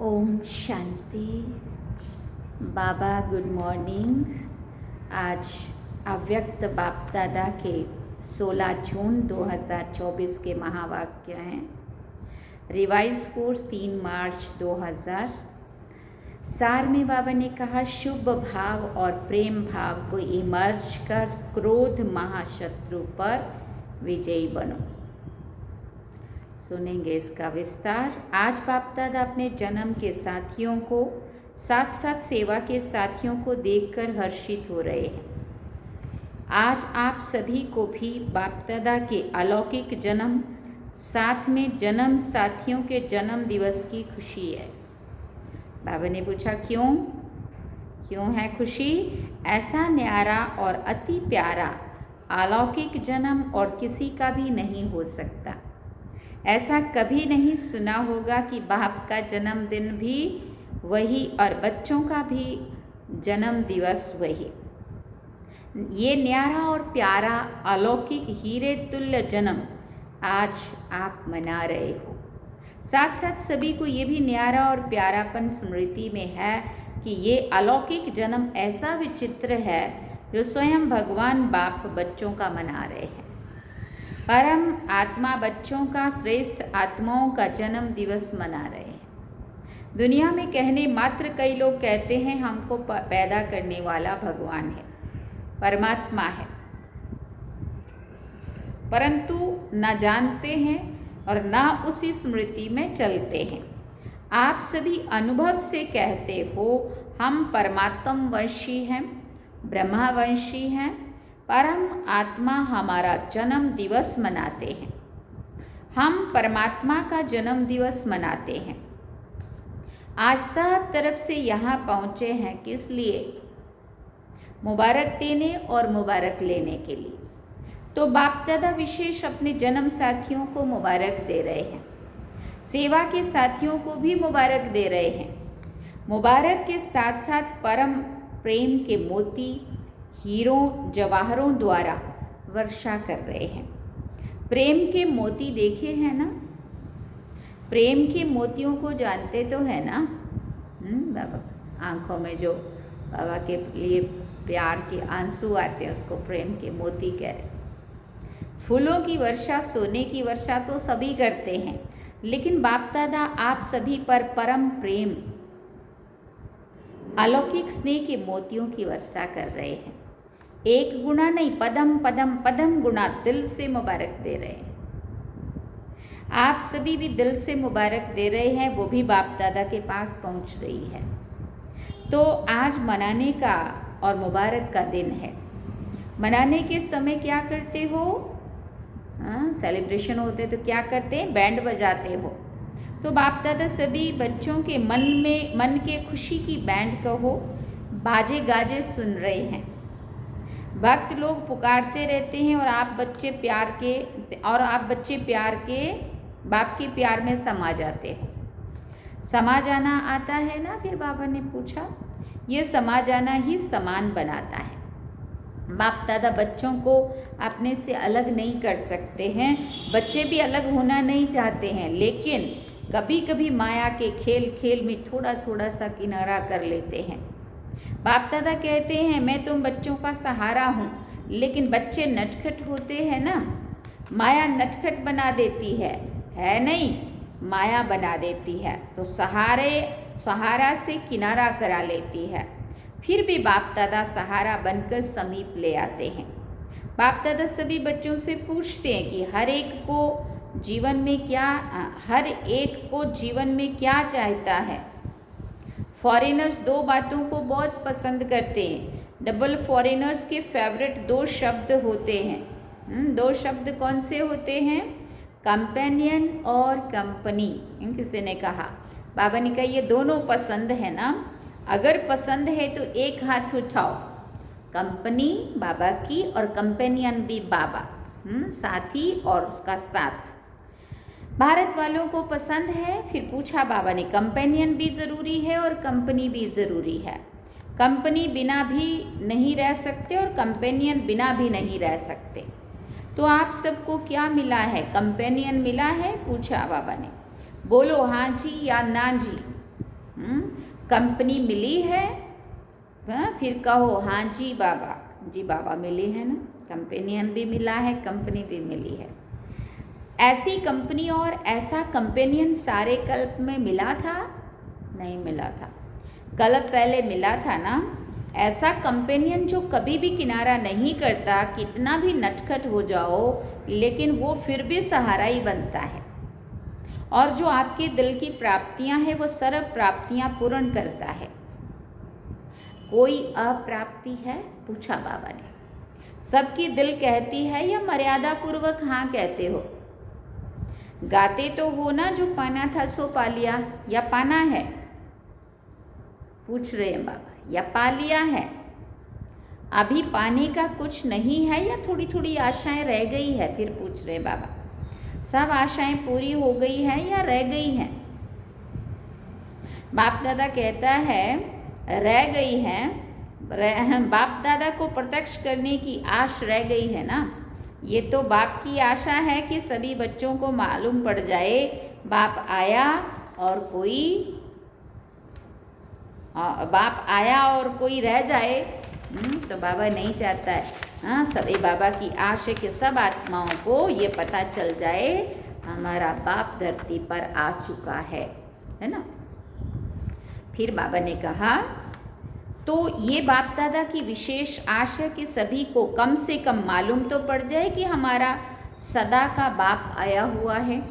ओम शांति। बाबा good morning. आज अव्यक्त बाप दादा के 16 जून 2024 के महावाक्य हैं। रिवाइज कोर्स 3 मार्च 2000। सार में बाबा ने कहा, शुभ भाव और प्रेम भाव को इमर्ज कर क्रोध महाशत्रु पर विजयी बनो। सुनेंगे इसका विस्तार। आज बाप दादा अपने जन्म के साथियों को साथ साथ सेवा के साथियों को देखकर हर्षित हो रहे हैं। आज आप सभी को भी बाप दादा के अलौकिक जन्म साथ में जन्म साथियों के जन्म दिवस की खुशी है। बाबा ने पूछा, क्यों है खुशी? ऐसा न्यारा और अति प्यारा अलौकिक जन्म और किसी का भी नहीं हो सकता। ऐसा कभी नहीं सुना होगा कि बाप का जन्मदिन भी वही और बच्चों का भी जन्म दिवस वही। ये न्यारा और प्यारा अलौकिक हीरे तुल्य जन्म आज आप मना रहे हो। साथ साथ सभी को ये भी न्यारा और प्यारापन स्मृति में है कि ये अलौकिक जन्म ऐसा विचित्र है जो स्वयं भगवान बाप बच्चों का मना रहे हैं। परम आत्मा बच्चों का श्रेष्ठ आत्माओं का जन्म दिवस मना रहे हैं। दुनिया में कहने मात्र कई लोग कहते हैं हमको पैदा करने वाला भगवान है, परमात्मा है, परंतु न जानते हैं और ना उसी स्मृति में चलते हैं। आप सभी अनुभव से कहते हो हम परमात्म वंशी हैं, ब्रह्मावंशी हैं, परम आत्मा हमारा जन्म दिवस मनाते हैं। हम परमात्मा का जन्म दिवस मनाते हैं। आज सब तरफ से यहाँ पहुँचे हैं किस लिए? मुबारक देने और मुबारक लेने के लिए। तो बाप दादा विशेष अपने जन्म साथियों को मुबारक दे रहे हैं, सेवा के साथियों को भी मुबारक दे रहे हैं। मुबारक के साथ साथ परम प्रेम के मोती हीरों जवाहरों द्वारा वर्षा कर रहे हैं। प्रेम के मोती देखे हैं ना? प्रेम के मोतियों को जानते तो है ना? बाबा आंखों में जो बाबा के लिए प्यार के आंसू आते हैं उसको प्रेम के मोती कह रहे। फूलों की वर्षा, सोने की वर्षा तो सभी करते हैं, लेकिन बाप दादा आप सभी पर परम प्रेम अलौकिक स्नेह के मोतियों की वर्षा कर रहे हैं। एक गुना नहीं, पदम पदम पदम गुना दिल से मुबारक दे रहे हैं। आप सभी भी दिल से मुबारक दे रहे हैं, वो भी बाप दादा के पास पहुंच रही है। तो आज मनाने का और मुबारक का दिन है। मनाने के समय क्या करते हो? सेलिब्रेशन होते तो क्या करते हैं? बैंड बजाते हो। तो बाप दादा सभी बच्चों के मन के खुशी की बैंड कहो, बाजे गाजे सुन रहे हैं। भक्त लोग पुकारते रहते हैं और आप बच्चे प्यार के बाप के प्यार में समा जाते हो। समा जाना आता है ना? फिर बाबा ने पूछा, ये समा जाना ही समान बनाता है। बाप दादा बच्चों को अपने से अलग नहीं कर सकते हैं। बच्चे भी अलग होना नहीं चाहते हैं, लेकिन कभी कभी माया के खेल में थोड़ा थोड़ा सा किनारा कर लेते हैं। बाप दादा कहते हैं मैं तुम बच्चों का सहारा हूँ, लेकिन बच्चे नटखट होते हैं ना, माया नटखट बना देती है नहीं, माया बना देती है, तो सहारा से किनारा करा लेती है। फिर भी बाप दादा सहारा बनकर समीप ले आते हैं। बाप दादा सभी बच्चों से पूछते हैं कि हर एक को जीवन में क्या चाहता है। फॉरेनर्स 2 बातों को बहुत पसंद करते हैं। डबल फॉरेनर्स के फेवरेट 2 शब्द होते हैं। 2 शब्द कौन से होते हैं? कंपेनियन और कंपनी। किसी ने कहा, बाबा ने कहा ये दोनों पसंद है ना? अगर पसंद है तो एक हाथ उठाओ। कंपनी बाबा की और कंपेनियन भी बाबा, साथी और उसका साथ। भारत वालों को पसंद है। फिर पूछा बाबा ने, कंपेनियन भी ज़रूरी है और कंपनी भी ज़रूरी है। कंपनी बिना भी नहीं रह सकते और कंपेनियन बिना भी नहीं रह सकते। तो आप सबको क्या मिला है? कंपेनियन मिला है? पूछा बाबा ने। बोलो हाँ जी या ना जी। कंपनी मिली है? फिर कहो हाँ जी बाबा। जी बाबा मिली है ना, कंपेनियन भी मिला है, कंपनी भी मिली है। ऐसी कंपनी और ऐसा कंपेनियन सारे कल्प में मिला था? नहीं मिला था। कल्प पहले मिला था ना। ऐसा कंपेनियन जो कभी भी किनारा नहीं करता, कितना भी नटखट हो जाओ लेकिन वो फिर भी सहारा ही बनता है, और जो आपके दिल की प्राप्तियां हैं वो सर्व प्राप्तियां पूर्ण करता है। कोई अप्राप्ति है? पूछा बाबा ने। सबकी दिल कहती है या मर्यादा पूर्वक हाँ कहते हो? गाते तो हो ना, जो पाना था सो पा लिया, या पाना है? पूछ रहे हैं बाबा, या पा लिया है? अभी पाने का कुछ नहीं है या थोड़ी थोड़ी आशाएं रह गई है? फिर पूछ रहे बाबा, सब आशाएं पूरी हो गई है या रह गई हैं? बाप दादा कहता है रह गई है। बाप दादा को प्रत्यक्ष करने की आश रह गई है ना। ये तो बाप की आशा है कि सभी बच्चों को मालूम पड़ जाए बाप आया और कोई रह जाए। तो बाबा नहीं चाहता है। हाँ, सभी बाबा की आश है कि सब आत्माओं को ये पता चल जाए हमारा बाप धरती पर आ चुका है ना। फिर बाबा ने कहा तो ये बाप दादा की विशेष आश है कि सभी को कम से कम मालूम तो पड़ जाए कि हमारा सदा का बाप आया हुआ है।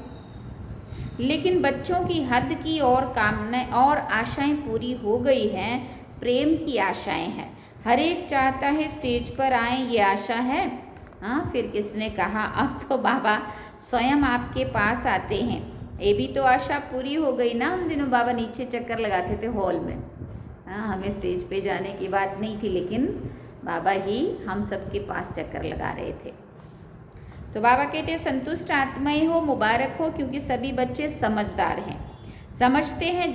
लेकिन बच्चों की हद की और कामनाएं और आशाएं पूरी हो गई हैं, प्रेम की आशाएं हैं। हर एक चाहता है स्टेज पर आए, ये आशा है। हाँ, फिर किसने कहा अब तो बाबा स्वयं आपके पास आते हैं। ये भी तो आशा पूरी हो गई ना। उन दिनों बाबा नीचे चक्कर लगाते थे हॉल में। हाँ, हमें स्टेज पे जाने की बात नहीं थी, लेकिन बाबा ही हम सबके पास चक्कर लगा रहे थे। तो बाबा कहते हैं संतुष्ट आत्माएं हो, मुबारक हो, क्योंकि सभी बच्चे समझदार हैं, समझते हैं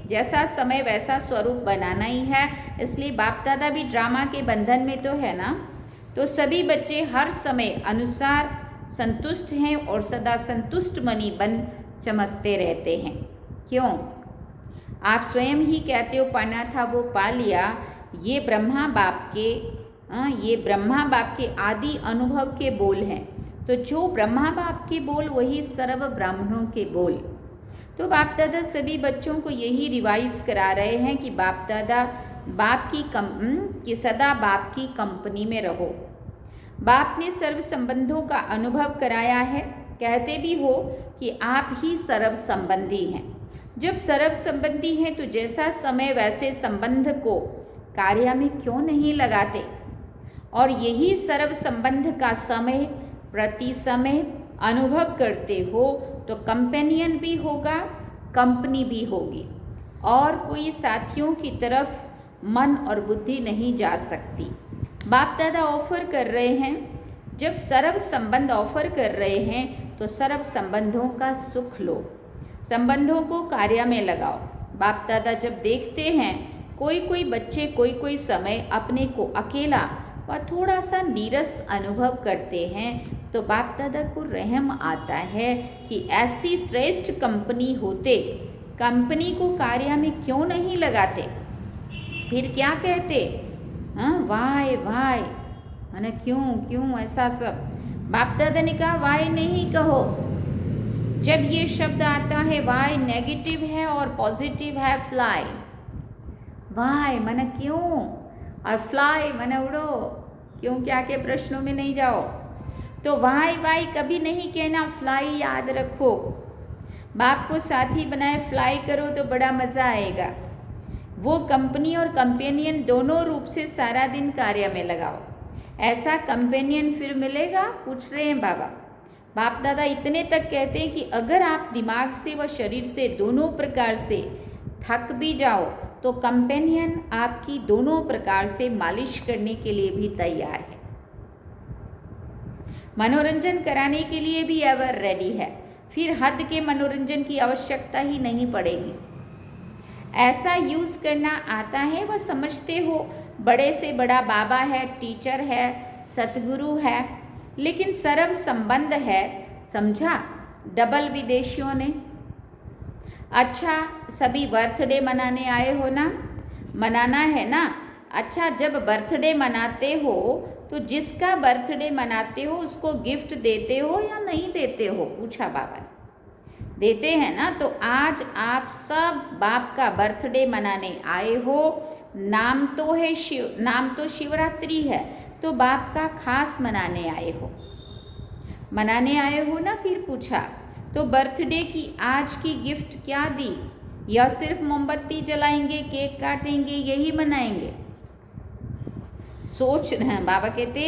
जैसा समय वैसा स्वरूप बनाना ही है। इसलिए बाप दादा भी ड्रामा के बंधन में तो है ना। तो सभी बच्चे हर समय अनुसार संतुष्ट हैं और सदा संतुष्ट मणि बन चमकते रहते हैं। क्यों? आप स्वयं ही कहते हो पाना था वो पा लिया। ये ब्रह्मा बाप के आदि अनुभव के बोल हैं। तो जो ब्रह्मा बाप के बोल वही सर्व ब्राह्मणों के बोल। तो बाप दादा सभी बच्चों को यही रिवाइज करा रहे हैं कि बाप दादा सदा बाप की कंपनी में रहो। बाप ने सर्व संबंधों का अनुभव कराया है। कहते भी हो कि आप ही सर्व संबंधी हैं। जब सर्व संबंधी हैं तो जैसा समय वैसे संबंध को कार्य में क्यों नहीं लगाते? और यही सर्व संबंध का समय प्रति समय अनुभव करते हो तो कंपेनियन भी होगा, कंपनी भी होगी, और कोई साथियों की तरफ मन और बुद्धि नहीं जा सकती। बाप दादा ऑफर कर रहे हैं, जब सर्व संबंध ऑफर कर रहे हैं तो सर्व संबंधों का सुख लो, संबंधों को कार्य में लगाओ। बाप दादा जब देखते हैं कोई बच्चे कोई समय अपने को अकेला व थोड़ा सा नीरस अनुभव करते हैं तो बाप दादा को रहम आता है कि ऐसी श्रेष्ठ कंपनी होते कंपनी को कार्य में क्यों नहीं लगाते। फिर क्या कहते? हाँ, वाय वाय, मैंने क्यों ऐसा सब। बाप दादा ने कहा वाय नहीं कहो। जब ये शब्द आता है वाय नेगेटिव है और पॉजिटिव है फ्लाई। वाय माने क्यों और फ्लाई माने उड़ो। क्यों क्या के प्रश्नों में नहीं जाओ। तो वाय कभी नहीं कहना, फ्लाई याद रखो। बाप को साथी बनाए फ्लाई करो तो बड़ा मज़ा आएगा। वो कंपनी और कंपेनियन दोनों रूप से सारा दिन कार्य में लगाओ। ऐसा कंपेनियन फिर मिलेगा? पूछ रहे हैं बाबा। बाप दादा इतने तक कहते हैं कि अगर आप दिमाग से व शरीर से दोनों प्रकार से थक भी जाओ तो कंपेनियन आपकी दोनों प्रकार से मालिश करने के लिए भी तैयार है, मनोरंजन कराने के लिए भी एवर रेडी है। फिर हद के मनोरंजन की आवश्यकता ही नहीं पड़ेगी। ऐसा यूज़ करना आता है, वह समझते हो बड़े से बड़ा बाबा है, टीचर है, सतगुरु है, लेकिन सर्व संबंध है। समझा? डबल विदेशियों ने अच्छा, सभी बर्थडे मनाने आए हो ना? मनाना है ना? अच्छा, जब बर्थडे मनाते हो तो जिसका बर्थडे मनाते हो उसको गिफ्ट देते हो या नहीं देते हो? पूछा बाबा ने। देते हैं ना? तो आज आप सब बाप का बर्थडे मनाने आए हो। नाम तो है शिव, नाम तो शिवरात्रि है, तो बाप का खास मनाने आए हो। मनाने आए हो ना? फिर पूछा तो बर्थडे की आज की गिफ्ट क्या दी? या सिर्फ मोमबत्ती जलाएंगे, केक काटेंगे, यही मनाएंगे? सोच रहे हैं। बाबा कहते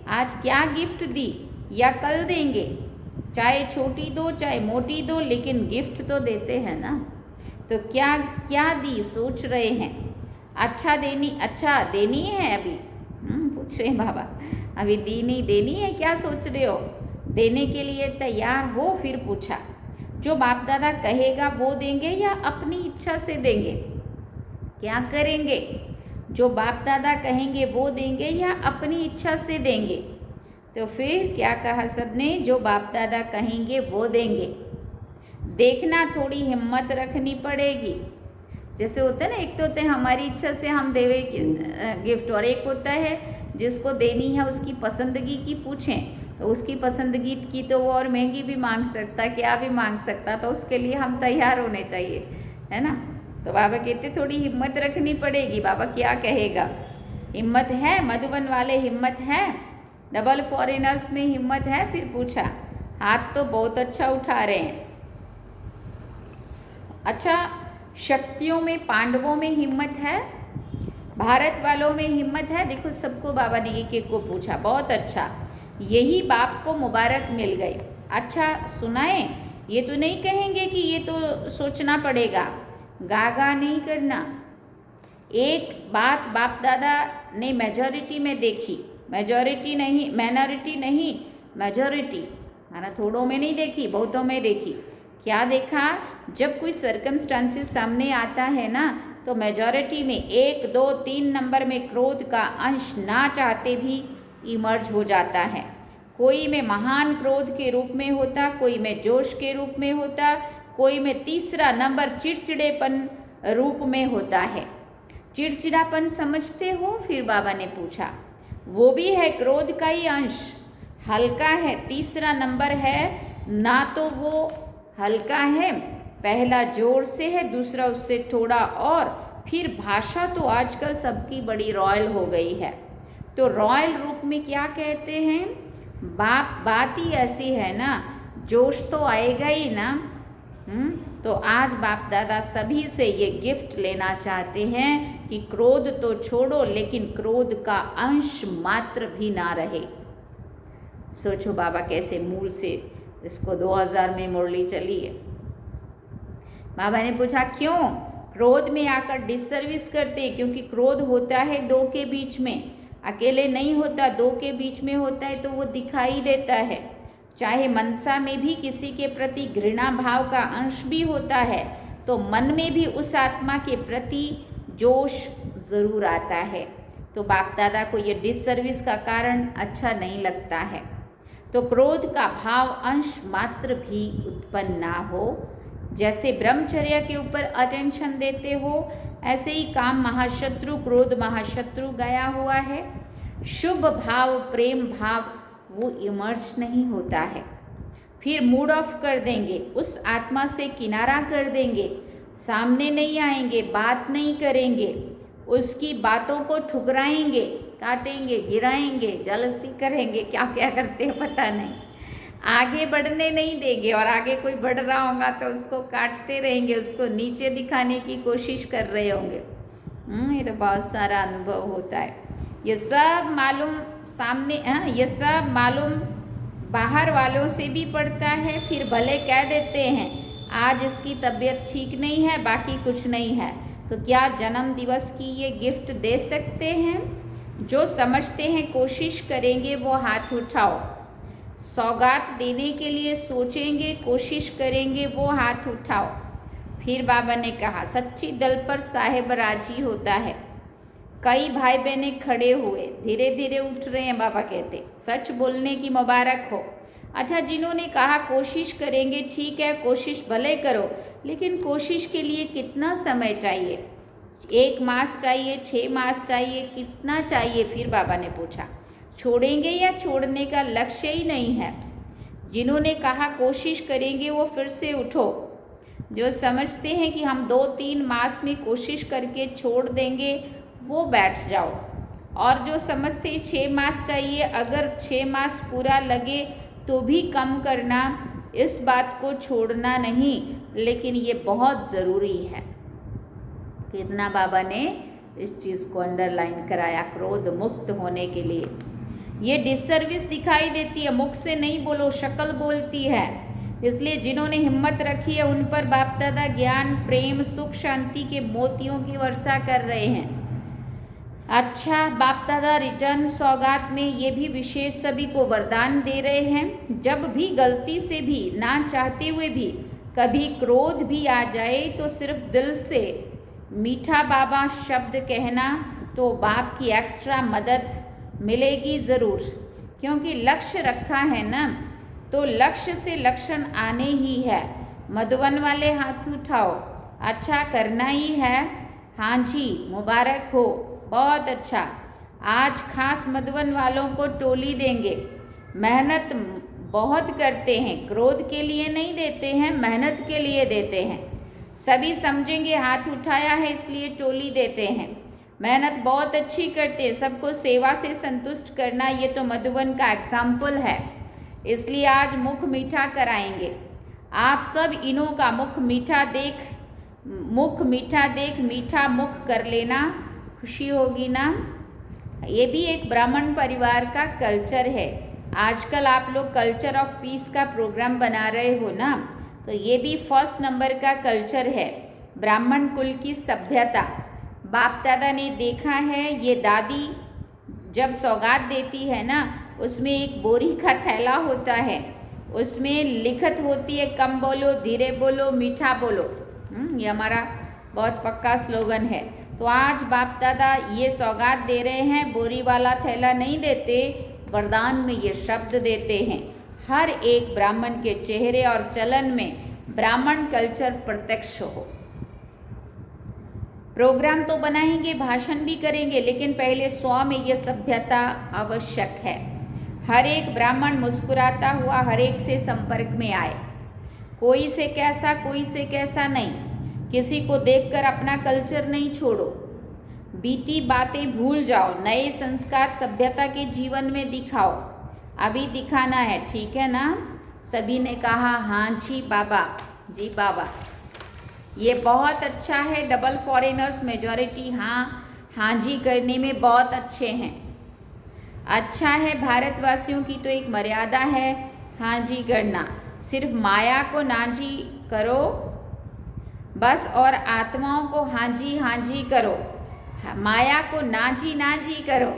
आज क्या गिफ्ट दी या कल देंगे? चाहे छोटी दो चाहे मोटी दो, लेकिन गिफ्ट तो देते हैं ना। तो क्या क्या दी सोच रहे हैं? अच्छा देनी है अभी? पूछ रहे हैं बाबा, अभी दी नहीं देनी है, क्या सोच रहे हो? देने के लिए तैयार हो? फिर पूछा जो बाप दादा कहेगा वो देंगे या अपनी इच्छा से देंगे? क्या करेंगे? जो बाप दादा कहेंगे वो देंगे या अपनी इच्छा से देंगे? तो फिर क्या कहा सबने? जो बाप दादा कहेंगे वो देंगे। देखना, थोड़ी हिम्मत रखनी पड़ेगी। जैसे होता है ना, एक तो होता है हमारी इच्छा से हम देवे गिफ्ट, और एक होता है जिसको देनी है उसकी पसंदगी की पूछें, तो उसकी पसंदगी की तो वो और महंगी भी मांग सकता, क्या भी मांग सकता, तो उसके लिए हम तैयार होने चाहिए, है ना। तो बाबा कहते थोड़ी हिम्मत रखनी पड़ेगी। बाबा क्या कहेगा? हिम्मत है? मधुबन वाले हिम्मत है? डबल फॉरेनर्स में हिम्मत है? फिर पूछा। हाथ तो बहुत अच्छा उठा रहे हैं। अच्छा, शक्तियों में पांडवों में हिम्मत है? भारत वालों में हिम्मत है? देखो सबको बाबा ने एक एक को पूछा। बहुत अच्छा, यही बाप को मुबारक मिल गई। अच्छा सुनाए, ये तो नहीं कहेंगे कि ये तो सोचना पड़ेगा, गागा नहीं करना। एक बात बाप दादा ने मेजॉरिटी में देखी, मेजॉरिटी नहीं, माइनॉरिटी नहीं, मेजॉरिटी, माना थोड़ों में नहीं देखी, बहुतों में देखी। क्या देखा? जब कोई सर्कमस्टांसेस सामने आता है ना, तो मेजॉरिटी में 1, 2, 3 नंबर में क्रोध का अंश ना चाहते भी इमर्ज हो जाता है। कोई में महान क्रोध के रूप में होता, कोई में जोश के रूप में होता, कोई में तीसरा नंबर चिड़चिड़ेपन रूप में होता है। चिड़चिड़ापन समझते हो? फिर बाबा ने पूछा। वो भी है क्रोध का ही अंश, हल्का है, तीसरा नंबर है ना, तो वो हल्का है, पहला जोर से है, दूसरा उससे थोड़ा और। फिर भाषा तो आजकल सबकी बड़ी रॉयल हो गई है, तो रॉयल रूप में क्या कहते हैं? बात ही ऐसी है ना, जोश तो आएगा ही ना। तो आज बाप दादा सभी से ये गिफ्ट लेना चाहते हैं कि क्रोध तो छोड़ो, लेकिन क्रोध का अंश मात्र भी ना रहे। सोचो बाबा कैसे मूल से इसको 2000 में मुरली चली है। बाबा ने पूछा क्यों क्रोध में आकर डिससर्विस करते? क्योंकि क्रोध होता है दो के बीच में, अकेले नहीं होता, दो के बीच में होता है, तो वो दिखाई देता है। चाहे मनसा में भी किसी के प्रति घृणा भाव का अंश भी होता है, तो मन में भी उस आत्मा के प्रति जोश जरूर आता है। तो बाप दादा को ये डिससर्विस का कारण अच्छा नहीं लगता है। तो क्रोध का भाव अंश मात्र भी उत्पन्न ना हो। जैसे ब्रह्मचर्य के ऊपर अटेंशन देते हो, ऐसे ही काम महाशत्रु, क्रोध महाशत्रु गया हुआ है। शुभ भाव, प्रेम भाव वो इमर्ज नहीं होता है। फिर मूड ऑफ कर देंगे, उस आत्मा से किनारा कर देंगे, सामने नहीं आएंगे, बात नहीं करेंगे, उसकी बातों को ठुकराएंगे, काटेंगे, गिराएंगे, जलसी करेंगे, क्या क्या करते हैं पता नहीं, आगे बढ़ने नहीं देंगे, और आगे कोई बढ़ रहा होगा तो उसको काटते रहेंगे, उसको नीचे दिखाने की कोशिश कर रहे होंगे। ये तो बहुत सारा अनुभव होता है। ये सब मालूम सामने, ये सब मालूम बाहर वालों से भी पड़ता है। फिर भले कह देते हैं आज इसकी तबीयत ठीक नहीं है, बाकी कुछ नहीं है, तो क्या जन्म दिवस की ये गिफ्ट दे सकते हैं? जो समझते हैं कोशिश करेंगे वो हाथ उठाओ। सौगात देने के लिए सोचेंगे, कोशिश करेंगे, वो हाथ उठाओ। फिर बाबा ने कहा सच्ची दल पर साहेब राजी होता है। कई भाई बहने खड़े हुए, धीरे धीरे उठ रहे हैं। बाबा कहते सच बोलने की मुबारक हो। अच्छा, जिन्होंने कहा कोशिश करेंगे, ठीक है कोशिश भले करो, लेकिन कोशिश के लिए कितना समय चाहिए? 1 मास चाहिए, 6 मास चाहिए, कितना चाहिए? फिर बाबा ने पूछा। छोड़ेंगे या छोड़ने का लक्ष्य ही नहीं है? जिन्होंने कहा कोशिश करेंगे वो फिर से उठो। जो समझते हैं कि हम 2-3 मास में कोशिश करके छोड़ देंगे वो बैठ जाओ। और जो समझते 6 मास चाहिए, अगर 6 मास पूरा लगे तो भी कम करना, इस बात को छोड़ना नहीं, लेकिन ये बहुत ज़रूरी है। कितना बाबा ने इस चीज़ को अंडरलाइन कराया, क्रोध मुक्त होने के लिए। ये डिसर्विस दिखाई देती है, मुख से नहीं बोलो, शक्ल बोलती है। इसलिए जिन्होंने हिम्मत रखी है उन पर बाप दादा ज्ञान, प्रेम, सुख, शांति के मोतियों की वर्षा कर रहे हैं। अच्छा, बाप दादा रिटर्न सौगात में ये भी विशेष सभी को वरदान दे रहे हैं, जब भी गलती से भी, ना चाहते हुए भी कभी क्रोध भी आ जाए तो सिर्फ दिल से मीठा बाबा शब्द कहना, तो बाप की एक्स्ट्रा मदद मिलेगी ज़रूर। क्योंकि लक्ष्य रखा है ना, तो लक्ष्य से लक्षण आने ही है। मधुबन वाले हाथ उठाओ, अच्छा करना ही है। हाँ जी, मुबारक हो, बहुत अच्छा। आज खास मधुबन वालों को टोली देंगे। मेहनत बहुत करते हैं, क्रोध के लिए नहीं देते हैं, मेहनत के लिए देते हैं। सभी समझेंगे, हाथ उठाया है इसलिए टोली देते हैं। मेहनत बहुत अच्छी करते हैं, सबको सेवा से संतुष्ट करना, ये तो मधुबन का एग्जाम्पल है। इसलिए आज मुख मीठा कराएंगे। आप सब इन्हों का मुख मीठा देख मीठा मुख कर लेना, खुशी होगी ना। ये भी एक ब्राह्मण परिवार का कल्चर है। आजकल आप लोग कल्चर ऑफ पीस का प्रोग्राम बना रहे हो ना, तो ये भी फर्स्ट नंबर का कल्चर है, ब्राह्मण कुल की सभ्यता। बाप दादा ने देखा है, ये दादी जब सौगात देती है ना, उसमें एक बोरी का थैला होता है, उसमें लिखत होती है, कम बोलो, धीरे बोलो, मीठा बोलो। ये हमारा बहुत पक्का स्लोगन है। तो आज बाप दादा ये सौगात दे रहे हैं, बोरी वाला थैला नहीं देते, वरदान में ये शब्द देते हैं। हर एक ब्राह्मण के चेहरे और चलन में ब्राह्मण कल्चर प्रत्यक्ष हो। प्रोग्राम तो बनाएंगे, भाषण भी करेंगे, लेकिन पहले 100 में ये सभ्यता आवश्यक है। हर एक ब्राह्मण मुस्कुराता हुआ हर एक से संपर्क में आए, कोई से कैसा कोई से कैसा नहीं। किसी को देखकर अपना कल्चर नहीं छोड़ो, बीती बातें भूल जाओ, नए संस्कार सभ्यता के जीवन में दिखाओ। अभी दिखाना है, ठीक है ना? सभी ने कहा हाँ जी बाबा, जी बाबा। ये बहुत अच्छा है। डबल फॉरेनर्स मेजॉरिटी हाँ जी करने में बहुत अच्छे हैं। अच्छा है, भारतवासियों की तो एक मर्यादा है हाँ जी करना। सिर्फ माया को ना जी करो बस, और आत्माओं को हाँ जी करो। माया को ना जी करो।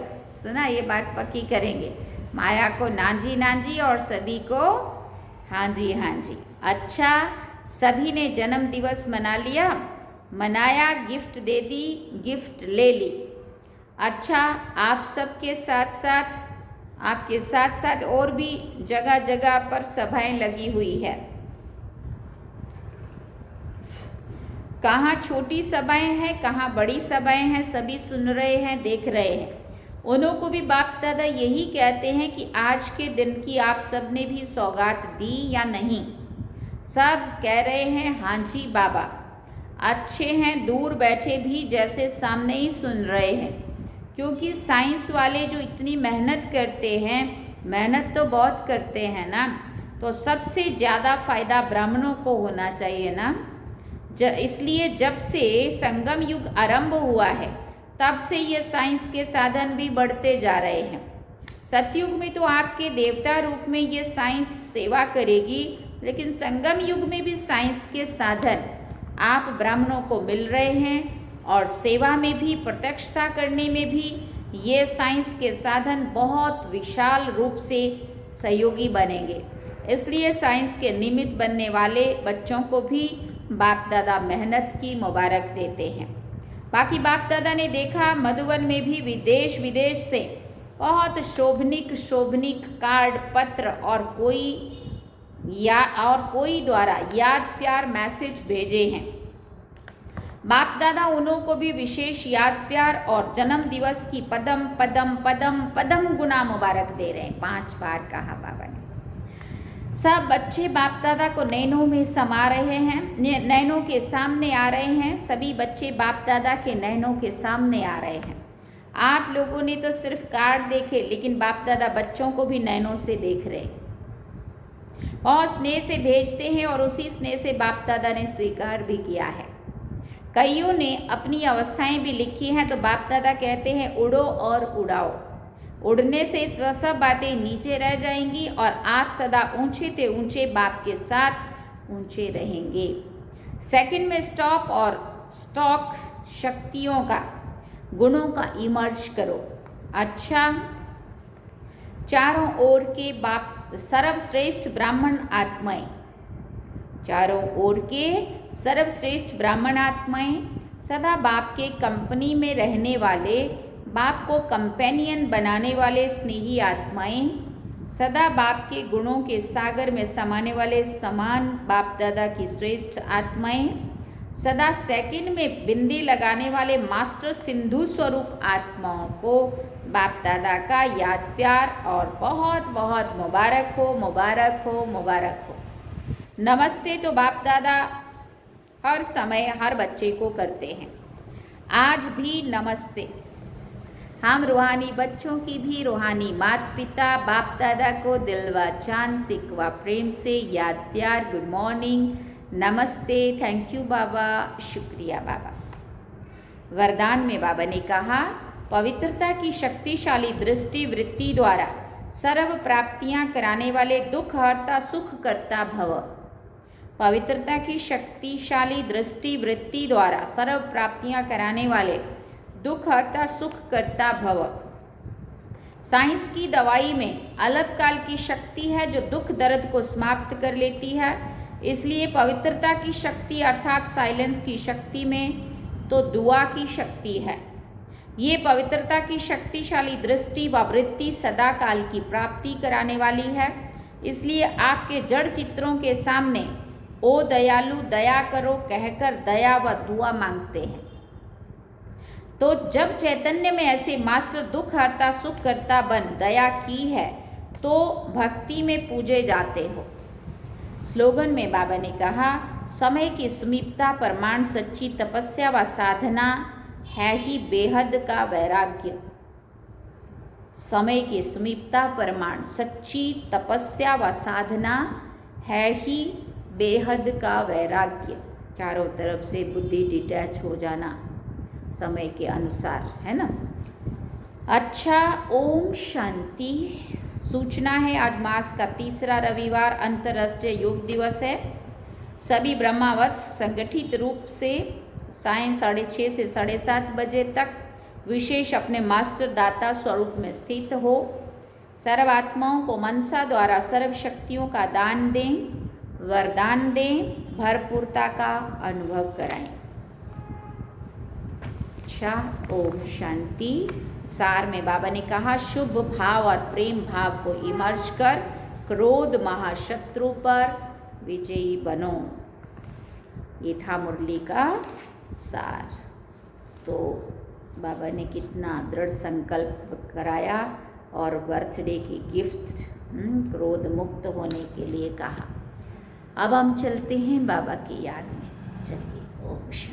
सुना, ये बात पक्की करेंगे। माया को ना जी और सभी को हाँ जी। अच्छा, सभी ने जन्म दिवस मना लिया, मनाया, गिफ्ट दे दी, गिफ्ट ले ली। अच्छा, आप सबके आपके साथ साथ और भी जगह जगह पर सभाएं लगी हुई है। कहाँ छोटी सभाएं हैं, कहाँ बड़ी सभाएं हैं, सभी सुन रहे हैं, देख रहे हैं। उन्हों को भी बाप दादा यही कहते हैं कि आज के दिन की आप सब ने भी सौगात दी या नहीं। सब कह रहे हैं हाँ जी बाबा। अच्छे हैं, दूर बैठे भी जैसे सामने ही सुन रहे हैं। क्योंकि साइंस वाले जो इतनी मेहनत करते हैं, मेहनत तो बहुत करते हैं ना, तो सबसे ज़्यादा फायदा ब्राह्मणों को होना चाहिए ना। इसलिए जब से संगम युग आरंभ हुआ है तब से ये साइंस के साधन भी बढ़ते जा रहे हैं। सतयुग में तो आपके देवता रूप में ये साइंस सेवा करेगी, लेकिन संगम युग में भी साइंस के साधन आप ब्राह्मणों को मिल रहे हैं, और सेवा में भी, प्रत्यक्षता करने में भी ये साइंस के साधन बहुत विशाल रूप से सहयोगी बनेंगे। इसलिए साइंस के निमित्त बनने वाले बच्चों को भी बाप दादा मेहनत की मुबारक देते हैं। बाकी बाप दादा ने देखा मधुबन में भी विदेश विदेश से बहुत शोभनिक कार्ड, पत्र और कोई या और कोई द्वारा याद प्यार मैसेज भेजे हैं। बाप दादा उन्हों को भी विशेष याद प्यार और जन्म दिवस की पदम पदम पदम पदम गुना मुबारक दे रहे हैं। 5 बार कहा बाबा ने। सब बच्चे बाप दादा को नैनों में समा रहे हैं, नैनों के सामने आ रहे हैं। सभी बच्चे बाप दादा के नैनों के सामने आ रहे हैं। आप लोगों ने तो सिर्फ कार्ड देखे, लेकिन बाप दादा बच्चों को भी नैनों से देख रहे हैं। बहुत स्नेह से भेजते हैं और उसी स्नेह से बाप दादा ने स्वीकार भी किया है। कईयों ने अपनी अवस्थाएं भी लिखी हैं, तो बाप दादा कहते हैं उड़ो और उड़ाओ। उड़ने से सब बातें नीचे रह जाएंगी और आप सदा ऊंचे ते ऊंचे बाप के साथ ऊंचे रहेंगे। सेकंड में स्टॉप और स्टॉक शक्तियों का, गुणों का इमर्ज करो। अच्छा, चारों ओर के बाप सर्वश्रेष्ठ ब्राह्मण आत्माएं, चारों ओर के सर्वश्रेष्ठ ब्राह्मण आत्माएं, सदा बाप के कंपनी में रहने वाले, बाप को कंपेनियन बनाने वाले स्नेही आत्माएं, सदा बाप के गुणों के सागर में समाने वाले समान बाप दादा की श्रेष्ठ आत्माएं, सदा सेकंड में बिंदी लगाने वाले मास्टर सिंधु स्वरूप आत्माओं को बाप दादा का याद प्यार और बहुत बहुत मुबारक हो, मुबारक हो, मुबारक हो। नमस्ते तो बाप दादा हर समय हर बच्चे को करते हैं। आज भी नमस्ते। हम रूहानी बच्चों की भी रूहानी माता पिता बाप दादा को दिलवा चांद सिकवा प्रेम से याद प्यार, गुड मॉर्निंग, नमस्ते, थैंक यू बाबा, शुक्रिया बाबा। वरदान में बाबा ने कहा, पवित्रता की शक्तिशाली दृष्टि वृत्ति द्वारा सर्व प्राप्तियां कराने वाले दुख हरता सुख करता भव। पवित्रता की शक्तिशाली दृष्टि वृत्ति द्वारा सर्व प्राप्तियां कराने वाले दुख हरता सुख करता भव। साइंस की दवाई में अल्पकाल की शक्ति है जो दुख दर्द को समाप्त कर लेती है। इसलिए पवित्रता की शक्ति अर्थात साइलेंस की शक्ति में तो दुआ की शक्ति है। ये पवित्रता की शक्तिशाली दृष्टि व वृत्ति सदा काल की प्राप्ति कराने वाली है। इसलिए आपके जड़ चित्रों के सामने ओ दयालु दया करो कहकर दया व दुआ मांगते हैं। तो जब चैतन्य में ऐसे मास्टर दुख हरता सुख करता बन दया की है तो भक्ति में पूजे जाते हो। स्लोगन में बाबा ने कहा, समय की समीपता प्रमाण सच्ची तपस्या व साधना है ही बेहद का वैराग्य। समय की समीपता प्रमाण सच्ची तपस्या व साधना है ही बेहद का वैराग्य। चारों तरफ से बुद्धि डिटैच हो जाना समय के अनुसार, है ना। अच्छा, ओम शांति। सूचना है, आज मास का तीसरा रविवार अंतर्राष्ट्रीय योग दिवस है। सभी ब्रह्मावत्स संगठित रूप से सायं 6:30 से 7:30 बजे तक विशेष अपने मास्टर दाता स्वरूप में स्थित हो। सर्व आत्माओं को मनसा द्वारा सर्व शक्तियों का दान दें, वरदान दें, भरपूरता का अनुभव कराएं। अच्छा, ओम शांति। सार में बाबा ने कहा, शुभ भाव और प्रेम भाव को इमर्ज कर क्रोध महाशत्रु पर विजयी बनो। ये था मुरली का सार। तो बाबा ने कितना दृढ़ संकल्प कराया और बर्थडे की गिफ्ट क्रोध मुक्त होने के लिए कहा। अब हम चलते हैं बाबा की याद में। चलिए, ओम शांति।